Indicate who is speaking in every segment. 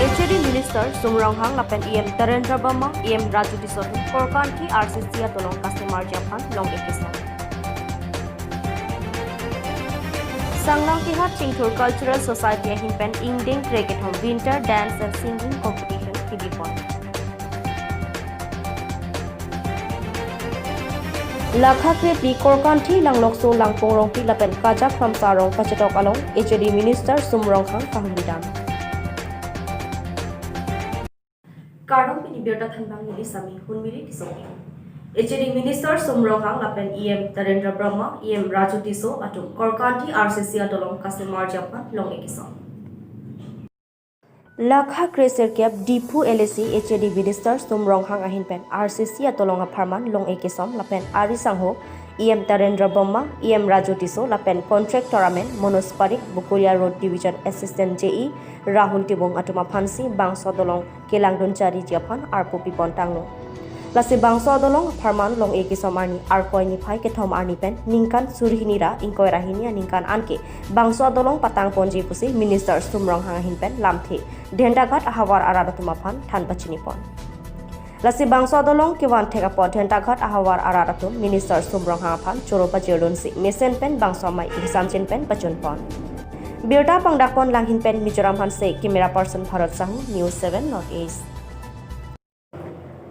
Speaker 1: HOD Minister Sumronghang lapen EM Narendra Verma EM Raju Disotu Korkan ki RCC atolong customer Japan long ekisa. Sanglang Kihat Chingthur Cultural Society himpen Ingding Cricket Home Winter Dance and Singing Competition Kidipon. Lakha Kreti Korkanthi Langlokso Langpongrong Pi lapen Kajak Ramsarong Kachetok along HOD Minister Sumronghang Kahumidam. Karong pinibirta thanbang ni Sami Hunmiri Tisoki. HOD Minister Sumronghang lapen EM Narendra Verma EM Raju Diso atum Korkanthi RCC atolong customer Japan long ekison. Lakha Kreser Kep Dipu LSC HOD Minister Sumronghang ahinpen RCC atolong aparman long ekison lapen Ari Sangho EM Narendra Verma EM Raju Diso lapen contract tournament Monosparik Bukulia Road Division Assistant JE Rahul Tibong atuma Phansi Bangso dolong Kelangdon Chari Japan Arpu Pipon Tangno. Lasi Bangso dolong Parman long ekisom arni Arkoi Niphai Kethom arni pen Ningkan Surhinira Ingkoi Rahini Ningkan Anke Bangso dolong Patang Ponji Pusi Minister Sumronghang hinpen Lamthi Dhendagat Ahawar Aradatuma Phan Than Pachinipon. Lasi Bangso dolong Kiwan Thekapot Dhendagat Ahawar Aradatum Minister Sumronghang Phan Choropa Jirdonsi Mesen pen Bangso Mai Ihsamchin pen Pachunpon. Birta Pangdakpon Langhin pen Mizoram Hanse camera person Bharat Sahu News 7 Northeast.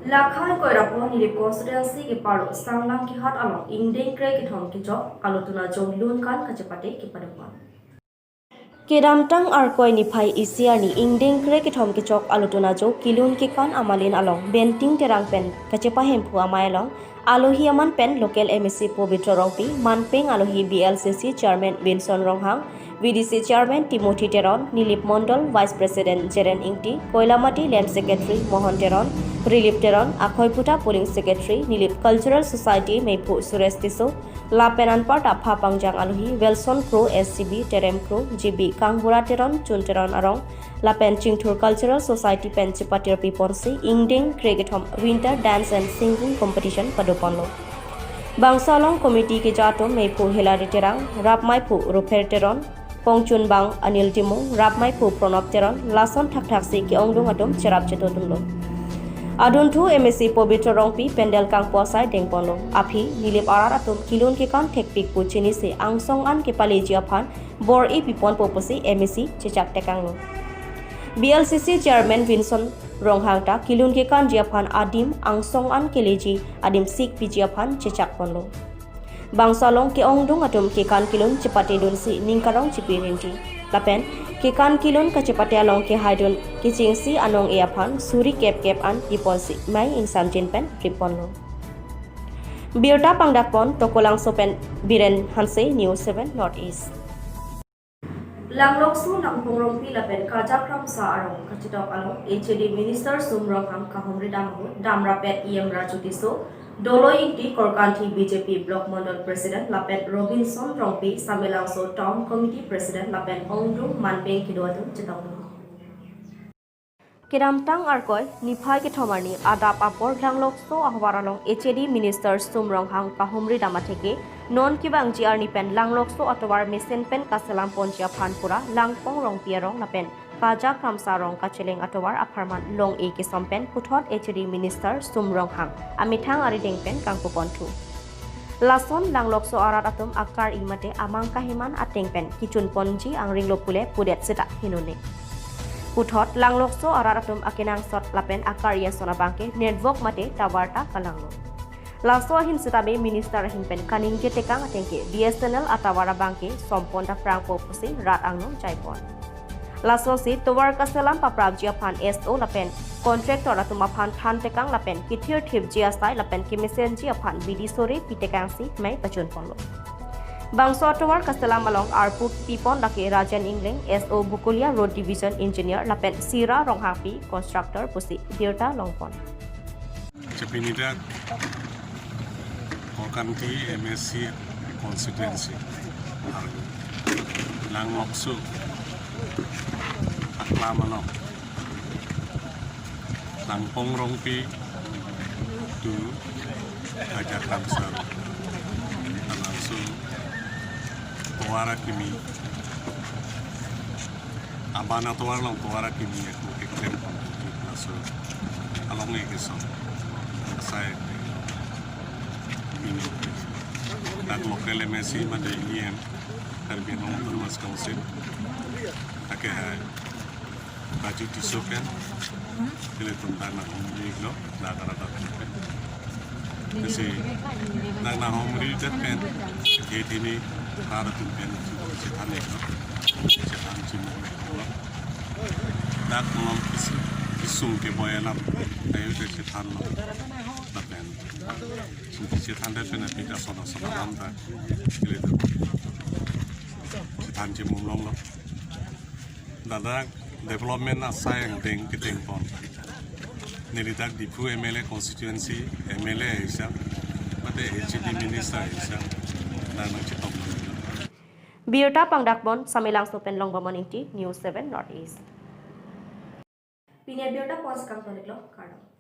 Speaker 1: Lakha Koirapo Nilip Constituency ke Paro Sanglang Kihat along Ingding Cricket Home ke Jok Alutuna Jong Lunkan Kachapate ke Padapuan. Kedamtang Arkoi Niphai Isiani Ingding Cricket Home ke Jok Alutuna Jo Kilun ke Kan Amalin along Benting Terang pen Kachepa Hempu Amai along Alohi Aman pen local MSC Pobitra Rongpi Manpeng Alohi BLCC Chairman Vinson Ronghang VDC Chairman Timothy Teron, Nilip Mondol, Vice President Jeren Ingti, Koilamati Land Secretary Mohan Teron, Relief Teron, Akhoiputa Polling Secretary, Nilip Cultural Society Meipu Suresh Tiso, Lapenan Part Apha Pangjang Alohi, Wilson Crow SCB Terem Crow, GB Kangbura Teron, Chun Teron Arong, Lapen Chingthur Cultural Society Penchipatir Piponsi, Ingding Cricket Home Winter Dance and Singing Competition Paduponlo. Bangsalong Committee ke Jatom Meipu Hilary Terang, Rap Maipu Ruper Teron, Pongchun Bang Anil Timung, Rap Maipu Pronop Teron, Lason Thak Thaksi ke Ongdung Atom Cherap Chetotumlo. Adun thu MSC Pobitra Rongpi Pendel Kang Posai Dengponlo. Api Nilip Arar Atom Kilun ke Kan Tekpik Puchini se Angsong An ke Paleji Aphan Bor E Pipon Poposi MSC Chechak Tekanglo. BLCC Chairman Vinson Ronghang ta Kilun ke Kan Japhan Adim Angsong An Keleji Adim Sik Pijiaphan Chechak Ponlo. Bangsalong ke Ongdung Atom ke Kan Kilun Chepate Donsi Ningkarong Chipirinti. Lapen ke Kan Kilun ka Chepate along ke Haidon ke Chingsi Anong Eaphan Suri Kep An Iponsi Mai Insam Jinpen Triponlo. Birta Pangdakpon Tokolang Sopen Biren Hanse News 7 Northeast. Langloksu Langpongrong Pi lapen Kajak Ramsa Arong Kachitok along HOD Minister Sumronghang Kahumridam Damrapet EM Raju Diso Doloi Ingti Korkanthi BJP Block Mandal President lapen Robinson Rongpi Samelangso Town Committee President lapen Ongdung Manpeng Kidoatum Chetong. Kedamtang Arkoi Niphai ke Thomarni Adap Apor Langlokso Ahwaralong HOD Minister Sumronghang Kahumridam Theke Non Kibang GR Nipen Langlokso Atowar Mesen Pen Kaselam Ponjia Phanpura Langpong Rong Pierong Lapen Kajak Ramsarong Kacheleng Atowar Aparman Long E Kisompen Puthot HOD Minister Sumronghang Amithang Arideng Pen Kangpupon Thu Lason Langlokso Arat Atom Akar Imate Amang Kahiman Ateng Pen Kichun Ponji Angring Lopule Pudet Seta Hinune Puthot Langlokso Arat Atom Akinang Sot Lapen Akar Yasona Bangke Network Mate Tawarta Kalanglo Laso hin setabe minister hinpen kaning je tekang atengke BSNL atawara bangke somponda prangpo pusi rat angno jaipon. Laso si towar kaselam paprab Japan SO lapen contractor atuma phan than tekang lapen kithir thip jia sai lapen kimisen jia phan bidi sore pitekang si mai pachun ponlo. Bangso towar kaselam along Arput Pipon lake Rajan Ingling SO Bukulia Road Division Engineer lapen Sira Ronghapi constructor pusi Birta Longpon.
Speaker 2: Chepinida Korkanthi MSC constituency Langloksu Aklamano Langpongrong Pi Du Kajak Ramsar Alangsu Pewara Kimi abana tuar long tuara kini aku eklem di plaso along ekison saya ini dan lokal MSC pada ini Karbinong Thomas Council pakai baju disukan bila tentang homri lo rata-rata kan kasi nang homri kan ini para tumpen cetan itu cetan cimo dak nom isum ke boyalam ayo de cetan lo tapen cetan de pena pika sona anda bila cetan cimo lo dadak development asayang deng kiteng pon nilidak dipu MLA constituency MLA isa pate HD minister isa na nagchitop
Speaker 1: Birta Pangdakbon Samilang Sopen Longbomon Inti News 7 Northeast Pinya Birta Pos Kang Toniklo Kardang